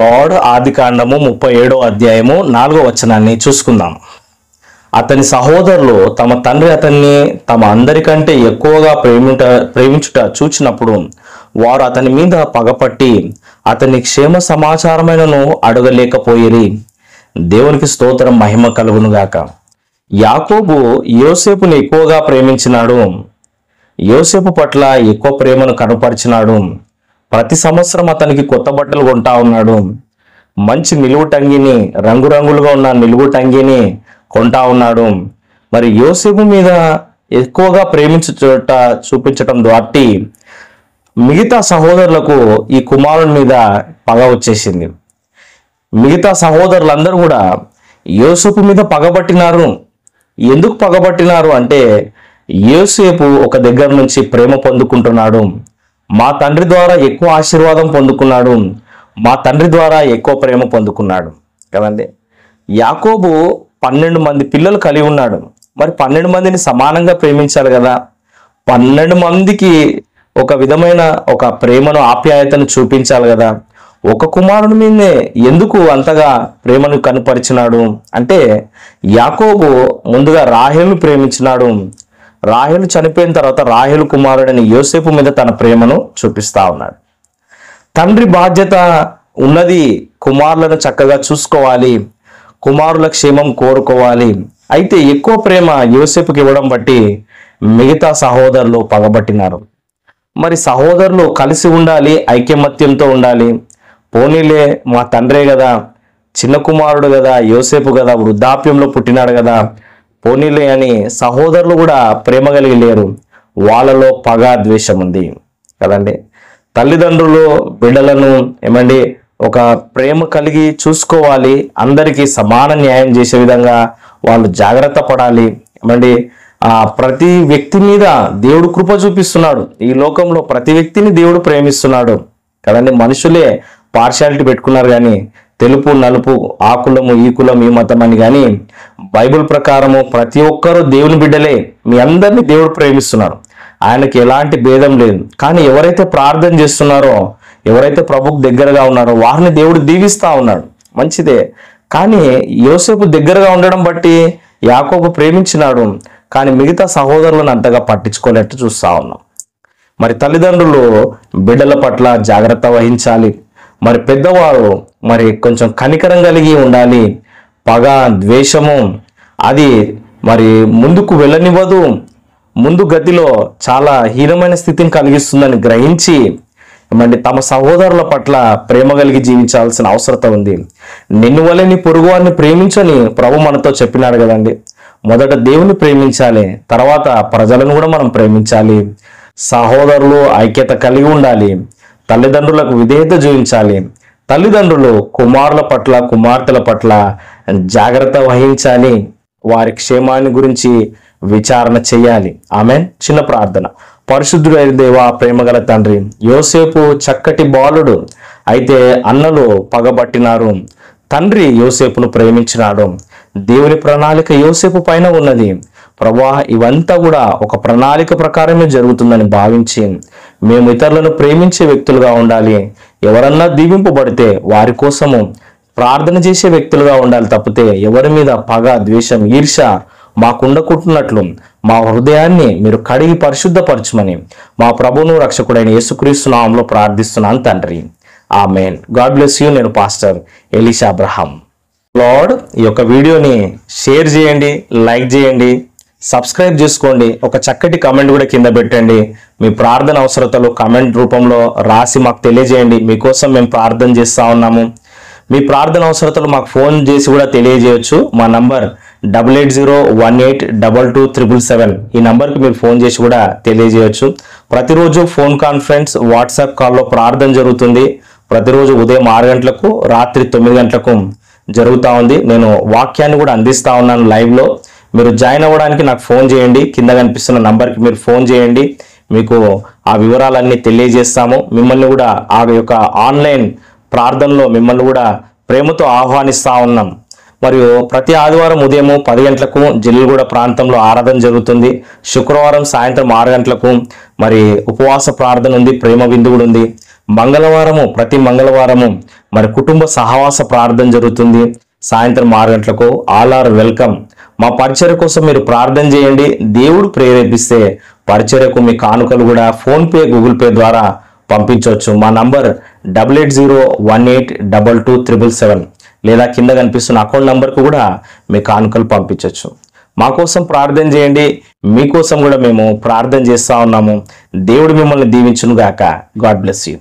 Lord ఆదికాండము 37వ అధ్యాయము 4వ వచనాన్ని చూసుకుందాం. అతని సహోదరులు తమ తండ్రి అతన్ని తమ అందరికంటే ఎక్కువగా ప్రేమించుట చూచినప్పుడు వారు అతని మీద పగపట్టి అతని క్షేమ సమాచారమైనను అడగలేకపోయిరి. దేవునికి స్తోత్రం, మహిమ కలుగును గాక. యాకోబు యోసేపుని ఎక్కువగా ప్రేమించినాడు. యోసేపు పట్ల ఎక్కువ ప్రేమను కనపరిచినాడు. ప్రతి సంవత్సరం అతనికి కొత్త బట్టలు కొంటా ఉన్నాడు. మంచి నిలువుటంగిని, రంగురంగులుగా ఉన్న నిలువుటంగిని కొంటా ఉన్నాడు. మరి యోసేపు మీద ఎక్కువగా చూపించటం ద్వారా మిగతా సహోదరులకు ఈ కుమారుని మీద పగ వచ్చేసింది. మిగతా సహోదరులందరూ కూడా యోసేపు మీద పగబట్టినారు. ఎందుకు పగబట్టినారు అంటే, యోసేపు ఒక దగ్గర నుంచి ప్రేమ పొందుకుంటున్నాడు. మా తండ్రి ద్వారా ఎక్కువ ఆశీర్వాదం పొందుకున్నాడు, మా తండ్రి ద్వారా ఎక్కువ ప్రేమ పొందుకున్నాడు కదండి. యాకోబు 12 మంది పిల్లలు కలిగి ఉన్నాడు. మరి 12 మందిని సమానంగా ప్రేమించాలి కదా. 12 మందికి ఒక విధమైన ఒక ప్రేమను, ఆప్యాయతను చూపించాలి కదా. ఒక కుమారుని మీదే ఎందుకు అంతగా ప్రేమను కనుపరిచినాడు అంటే, యాకోబు ముందుగా రాహేలును ప్రేమించినాడు. రాహేలు చనిపోయిన తర్వాత రాహేలు కుమారుడైన యోసేపు మీద తన ప్రేమను చూపిస్తా ఉన్నాడు. తండ్రి బాధ్యత ఉన్నది, కుమారులను చక్కగా చూసుకోవాలి, కుమారుల క్షేమం కోరుకోవాలి. అయితే ఎక్కువ ప్రేమ యోసేపుకి ఇవ్వడం బట్టి మిగతా సహోదరులు పగబట్టినారు. మరి సహోదరులు కలిసి ఉండాలి, ఐకమత్యంతో ఉండాలి. పోనీలే, మా తండ్రే కదా, చిన్న కుమారుడు కదా, యోసేపు కదా, వృద్ధాప్యంలో పుట్టినాడు కదా, పోనీలే అని సహోదరులు కూడా ప్రేమ కలిగి లేరు. వాళ్ళలో పగ, ద్వేషం ఉంది కదండి. తల్లిదండ్రులు బిడ్డలను ఒక ప్రేమ కలిగి చూసుకోవాలి. అందరికీ సమాన న్యాయం చేసే విధంగా వాళ్ళు జాగ్రత్త పడాలి. ప్రతి వ్యక్తి మీద దేవుడు కృప చూపిస్తున్నాడు. ఈ లోకంలో ప్రతి వ్యక్తిని దేవుడు ప్రేమిస్తున్నాడు కదండి. మనుషులే పార్షాలిటీ పెట్టుకున్నారు కానీ, తెలుపు నలుపు, ఆ కులము ఈ కులం ఈ మతం అని కానీ, బైబిల్ ప్రకారము ప్రతి ఒక్కరూ దేవుని బిడ్డలే. మీ అందరినీ దేవుడు ప్రేమిస్తున్నాడు. ఆయనకి ఎలాంటి భేదం లేదు. కానీ ఎవరైతే ప్రార్థన చేస్తున్నారో, ఎవరైతే ప్రభుకు దగ్గరగా ఉన్నారో వారిని దేవుడు దీవిస్తా ఉన్నాడు. మంచిదే. కానీ యోసేపు దగ్గరగా ఉండడం బట్టి యాకోబు ప్రేమించినాడు. కానీ మిగతా సహోదరులను అంతగా పట్టించుకోలేట్టు చూస్తా ఉన్నాం. మరి తల్లిదండ్రులు బిడ్డల పట్ల జాగ్రత్త వహించాలి. మరి పెద్దవారు కొంచెం కనికరం కలిగి ఉండాలి. పగ, ద్వేషము అది ముందుకు వెళ్ళనివ్వదు. ముందు గతిలో చాలా హీనమైన స్థితిని కలిగిస్తుందని గ్రహించి తమ సహోదరుల పట్ల ప్రేమ కలిగి జీవించాల్సిన అవసరం ఉంది. నిన్ను వలె నీ పొరుగువారిని ప్రేమించని ప్రభు మనతో చెప్పినాడు కదండి. మొదట దేవుని ప్రేమించాలి, తర్వాత ప్రజలను కూడా మనం ప్రేమించాలి. సహోదరులు ఐక్యత కలిగి ఉండాలి. తల్లిదండ్రులకు విధేయత చూపించాలి. తల్లిదండ్రులు కుమారుల పట్ల, కుమార్తెల పట్ల జాగ్రత్త వహించాలి. వారి క్షేమాన్ని గురించి విచారణ చేయాలి. ఆమెన్. చిన్న ప్రార్థన. పరిశుద్ధుడైన దేవా, ప్రేమగల తండ్రి, యోసేపు చక్కటి బాలుడు, అయితే అన్నలు పగబట్టినారు. తండ్రి యోసేపును ప్రేమించినాడు. దేవుని ప్రణాళిక యోసేపు పైన ఉన్నది. ప్రభువా, ఇవంతా కూడా ఒక ప్రణాళిక ప్రకారమే జరుగుతుందని భావించి మేము ఇతరులను ప్రేమించే వ్యక్తులుగా ఉండాలి. ఎవరన్నా దీవింపబడితే వారి కోసము ప్రార్థన చేసే వ్యక్తులుగా ఉండాలి తప్పితే ఎవరి మీద పగ, ద్వేషం, ఈర్ష మాకుండకుంటున్నట్లు మా హృదయాన్ని మీరు కడిగి పరిశుద్ధపరచమని మా ప్రభువును రక్షకుడైన యేసుక్రీస్తు నామములో ప్రార్థిస్తున్నాను తండ్రి. ఆమేన్. God bless you. నేను పాస్టర్ ఎలీషా అబ్రహాం. లార్డ్, ఈ యొక్క వీడియోని షేర్ చేయండి, లైక్ చేయండి, సబ్స్క్రైబ్ చేసుకోండి. ఒక చక్కటి కమెంట్ కూడా కింద పెట్టండి. మీ ప్రార్థన అవసరతలు కమెంట్ రూపంలో రాసి మాకు తెలియజేయండి. మీకోసం మేము ప్రార్థన చేస్తా ఉన్నాము. మీ ప్రార్థన అవసరతలు మాకు ఫోన్ చేసి కూడా తెలియజేయచ్చు. మా నంబర్ 8801822777. ఈ నంబర్కి మీరు ఫోన్ చేసి కూడా తెలియజేయచ్చు. ప్రతిరోజు ఫోన్ కాన్ఫరెన్స్, వాట్సాప్ కాల్లో ప్రార్థన జరుగుతుంది. ప్రతిరోజు ఉదయం 6 గంటలకు, రాత్రి 9 గంటలకు జరుగుతూ ఉంది. నేను వాక్యాన్ని కూడా అందిస్తా ఉన్నాను లైవ్లో. మీరు జాయిన్ అవ్వడానికి నాకు ఫోన్ చేయండి. కింద కనిపిస్తున్న నంబర్కి మీరు ఫోన్ చేయండి. మీకు ఆ వివరాలన్నీ తెలియజేస్తాము. మిమ్మల్ని కూడా ఆ యొక్క ఆన్లైన్ ప్రార్థనలో మిమ్మల్ని కూడా ప్రేమతో ఆహ్వానిస్తా ఉన్నాం. మరియు ప్రతి ఆదివారం ఉదయం 10 గంటలకు జిల్లుగూడ ప్రాంతంలో ఆరాధన జరుగుతుంది. శుక్రవారం సాయంత్రం 6 గంటలకు ఉపవాస ప్రార్థన ఉంది, ప్రేమ విందు కూడా ఉంది. ప్రతి మంగళవారము మరి కుటుంబ సహవాస ప్రార్థన జరుగుతుంది సాయంత్రం 6 గంటలకు. All are welcome. మా పరిచర్య కోసం మీరు ప్రార్థన చేయండి. దేవుడు ప్రేరేపిస్తే పరిచర్యకు మీ కానుకలు కూడా ఫోన్పే, గూగుల్ పే ద్వారా పంపించవచ్చు. మా నంబర్ 8801822777 లేదా కింద కనిపిస్తున్న అకౌంట్ నంబర్కు కూడా మీ కానుకలు పంపించవచ్చు. మా కోసం ప్రార్థన చేయండి. మీకోసం కూడా మేము ప్రార్థన చేస్తా ఉన్నాము. దేవుడు మిమ్మల్ని దీవించును గాక. God bless you.